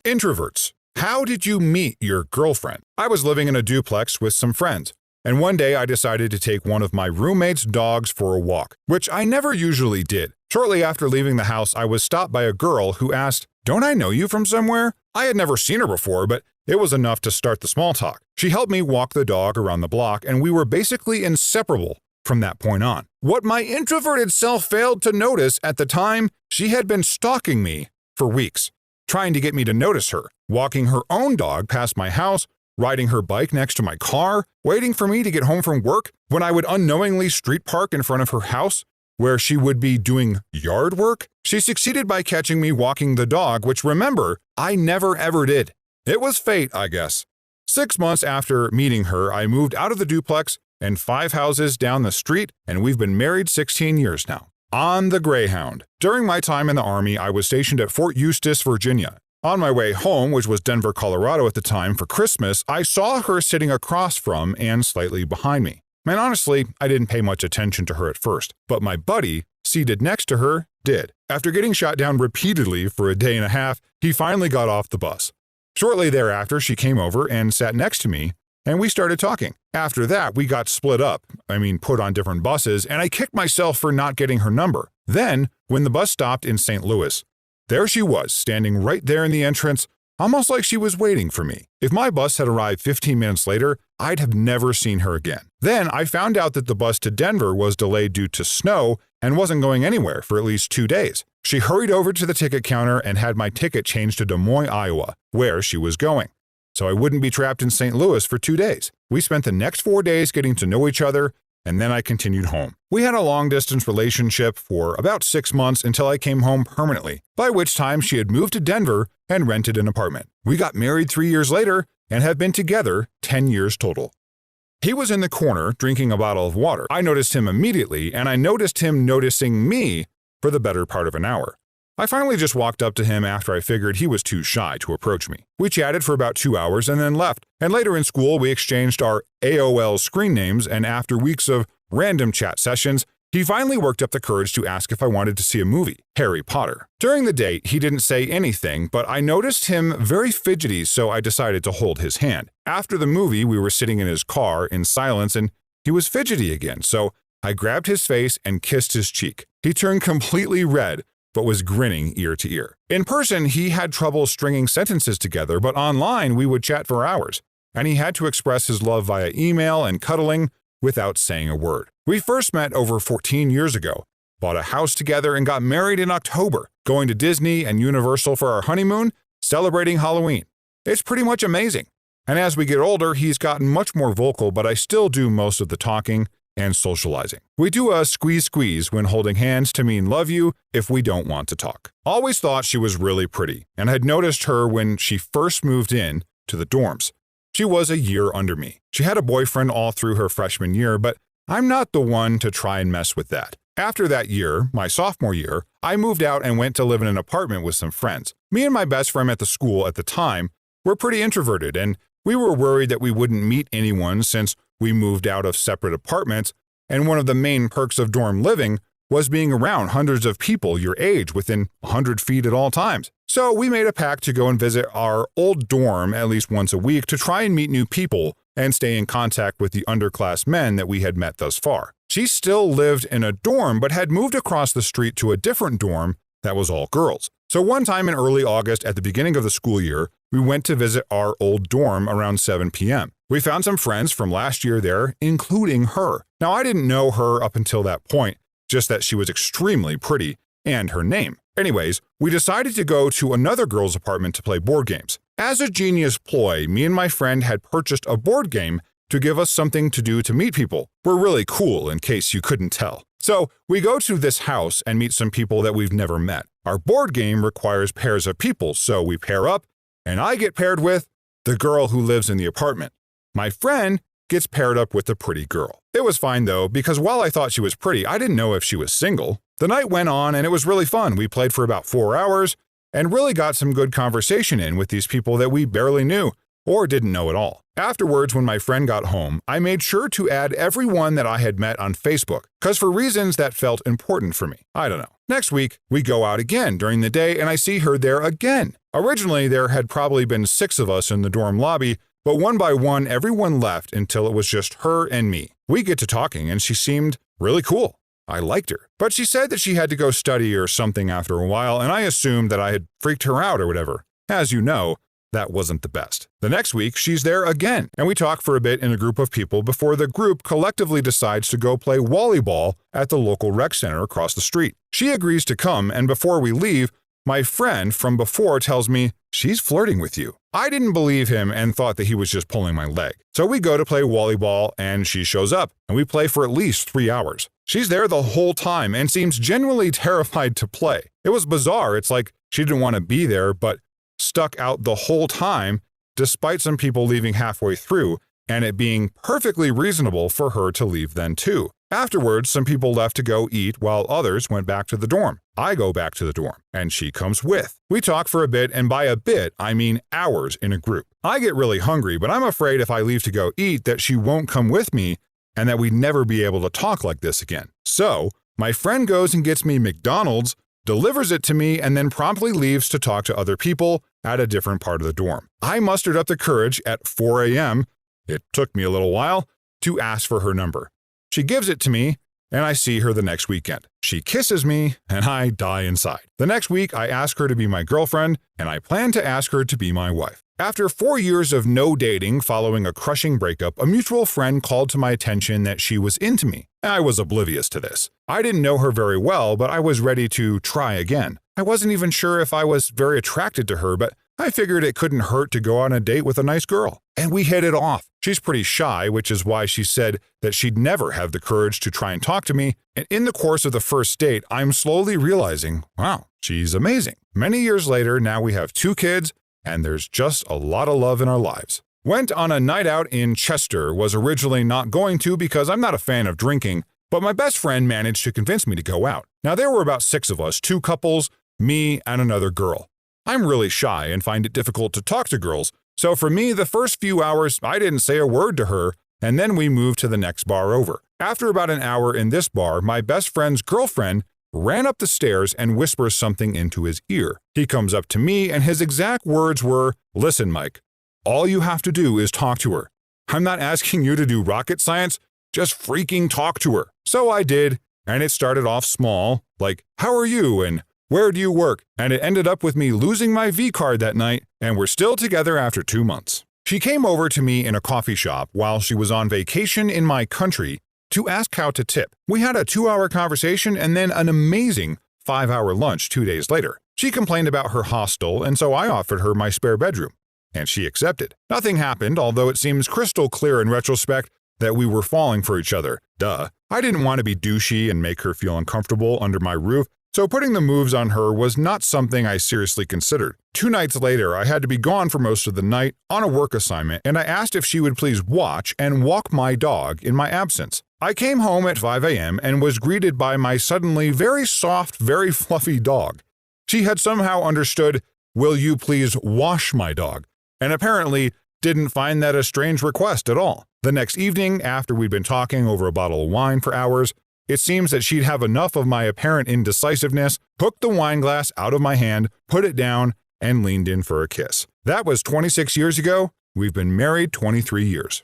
Introverts. How did you meet your girlfriend? I was living in a duplex with some friends, and one day I decided to take one of my roommate's dogs for a walk, which I never usually did. Shortly after leaving the house, I was stopped by a girl who asked, "Don't I know you from somewhere?" I had never seen her before, but it was enough to start the small talk. She helped me walk the dog around the block, and we were basically inseparable from that point on. What my introverted self failed to notice at the time, she had been stalking me for weeks, trying to get me to notice her, walking her own dog past my house, riding her bike next to my car, waiting for me to get home from work, when I would unknowingly street park in front of her house, where she would be doing yard work. She succeeded by catching me walking the dog, which, remember, I never ever did. It was fate, I guess. 6 months after meeting her, I moved out of the duplex and 5 houses down the street, and we've been married 16 years now. On the Greyhound. During my time in the Army, I was stationed at Fort Eustis, Virginia. On my way home, which was Denver, Colorado at the time, for Christmas, I saw her sitting across from and slightly behind me. And honestly, I didn't pay much attention to her at first, but my buddy, seated next to her, did. After getting shot down repeatedly for a day and a half, he finally got off the bus. Shortly thereafter, she came over and sat next to me, and we started talking. After that, we got split up, put on different buses, and I kicked myself for not getting her number. Then, when the bus stopped in St. Louis, there she was, standing right there in the entrance, almost like she was waiting for me. If my bus had arrived 15 minutes later, I'd have never seen her again. Then I found out that the bus to Denver was delayed due to snow and wasn't going anywhere for at least 2 days. She hurried over to the ticket counter and had my ticket changed to Des Moines, Iowa, where she was going, so I wouldn't be trapped in St. Louis for 2 days. We spent the next 4 days getting to know each other, and then I continued home. We had a long-distance relationship for about 6 months until I came home permanently, by which time she had moved to Denver and rented an apartment. We got married 3 years later and have been together 10 years total. He was in the corner drinking a bottle of water. I noticed him immediately, and I noticed him noticing me for the better part of an hour. I finally just walked up to him after I figured he was too shy to approach me. We chatted for about 2 hours and then left, and later in school we exchanged our AOL screen names, and after weeks of random chat sessions, he finally worked up the courage to ask if I wanted to see a movie, Harry Potter. During the date, he didn't say anything, but I noticed him very fidgety, so I decided to hold his hand. After the movie, we were sitting in his car in silence, and he was fidgety again, so I grabbed his face and kissed his cheek. He turned completely red, but was grinning ear to ear. In person, he had trouble stringing sentences together, but online we would chat for hours, and he had to express his love via email and cuddling without saying a word. We first met over 14 years ago, bought a house together, and got married in October, going to Disney and Universal for our honeymoon, celebrating Halloween. It's pretty much amazing. And as we get older, he's gotten much more vocal, but I still do most of the talking and socializing. We do a squeeze when holding hands to mean love you if we don't want to talk. Always thought she was really pretty, and had noticed her when she first moved in to the dorms. She was a year under me. She had a boyfriend all through her freshman year, but I'm not the one to try and mess with that. After that year, my sophomore year, I moved out and went to live in an apartment with some friends. Me and my best friend at the school at the time were pretty introverted, and we were worried that we wouldn't meet anyone since we moved out of separate apartments, and one of the main perks of dorm living was being around hundreds of people your age within 100 feet at all times. So we made a pact to go and visit our old dorm at least once a week to try and meet new people and stay in contact with the underclass men that we had met thus far. She still lived in a dorm but had moved across the street to a different dorm that was all girls. So one time in early August at the beginning of the school year, we went to visit our old dorm around 7 p.m. We found some friends from last year there, including her. Now, I didn't know her up until that point, just that she was extremely pretty, and her name. Anyways, we decided to go to another girl's apartment to play board games. As a genius ploy, me and my friend had purchased a board game to give us something to do to meet people. We're really cool, in case you couldn't tell. So, we go to this house and meet some people that we've never met. Our board game requires pairs of people, so we pair up, and I get paired with the girl who lives in the apartment. My friend gets paired up with the pretty girl. It was fine though, because while I thought she was pretty, I didn't know if she was single. The night went on and it was really fun. We played for about 4 hours and really got some good conversation in with these people that we barely knew or didn't know at all. Afterwards, when my friend got home, I made sure to add everyone that I had met on Facebook, because for reasons that felt important for me. I don't know. Next week, we go out again during the day and I see her there again. Originally, there had probably been 6 of us in the dorm lobby, but one by one, everyone left until it was just her and me. We get to talking and she seemed really cool. I liked her. But she said that she had to go study or something after a while, and I assumed that I had freaked her out or whatever. As you know, that wasn't the best. The next week, she's there again, and we talk for a bit in a group of people before the group collectively decides to go play volleyball at the local rec center across the street. She agrees to come, and before we leave, my friend from before tells me, "She's flirting with you." I didn't believe him and thought that he was just pulling my leg. So we go to play volleyball, and she shows up, and we play for at least 3 hours. She's there the whole time and seems genuinely terrified to play. It was bizarre. It's like she didn't want to be there, but stuck out the whole time, despite some people leaving halfway through, and it being perfectly reasonable for her to leave then too. Afterwards, some people left to go eat while others went back to the dorm. I go back to the dorm, and she comes with. We talk for a bit, and by a bit, I mean hours in a group. I get really hungry, but I'm afraid if I leave to go eat that she won't come with me and that we'd never be able to talk like this again. So, my friend goes and gets me McDonald's, delivers it to me, and then promptly leaves to talk to other people at a different part of the dorm. I mustered up the courage at 4 a.m., it took me a little while, to ask for her number. She gives it to me, and I see her the next weekend. She kisses me, and I die inside. The next week, I ask her to be my girlfriend, and I plan to ask her to be my wife. After 4 years of no dating following a crushing breakup, a mutual friend called to my attention that she was into me. I was oblivious to this. I didn't know her very well, but I was ready to try again. I wasn't even sure if I was very attracted to her, but I figured it couldn't hurt to go on a date with a nice girl. And we hit it off. She's pretty shy, which is why she said that she'd never have the courage to try and talk to me. And in the course of the first date, I'm slowly realizing, wow, she's amazing. Many years later, now we have 2 kids, and there's just a lot of love in our lives. Went on a night out in Chester, was originally not going to because I'm not a fan of drinking, but my best friend managed to convince me to go out. Now there were about 6 of us, 2 couples, me and another girl. I'm really shy and find it difficult to talk to girls, so for me the first few hours I didn't say a word to her, and then we moved to the next bar over. After about an hour in this bar, my best friend's girlfriend ran up the stairs and whispers something into his ear. He comes up to me and his exact words were, "Listen, Mike, all you have to do is talk to her. I'm not asking you to do rocket science, just freaking talk to her." So I did, and it started off small, like, "How are you?" and "Where do you work?" And it ended up with me losing my V-card that night, and we're still together after 2 months. She came over to me in a coffee shop while she was on vacation in my country to ask how to tip. We had a 2-hour conversation and then an amazing 5-hour lunch 2 days later. She complained about her hostel, and so I offered her my spare bedroom, and she accepted. Nothing happened, although it seems crystal clear in retrospect that we were falling for each other. Duh. I didn't want to be douchey and make her feel uncomfortable under my roof, so putting the moves on her was not something I seriously considered. 2 nights later, I had to be gone for most of the night on a work assignment, and I asked if she would please watch and walk my dog in my absence. I came home at 5 a.m. and was greeted by my suddenly very soft, very fluffy dog. She had somehow understood, "Will you please wash my dog?" and apparently didn't find that a strange request at all. The next evening, after we'd been talking over a bottle of wine for hours, it seems that she'd have enough of my apparent indecisiveness, hooked the wine glass out of my hand, put it down, and leaned in for a kiss. That was 26 years ago. We've been married 23 years.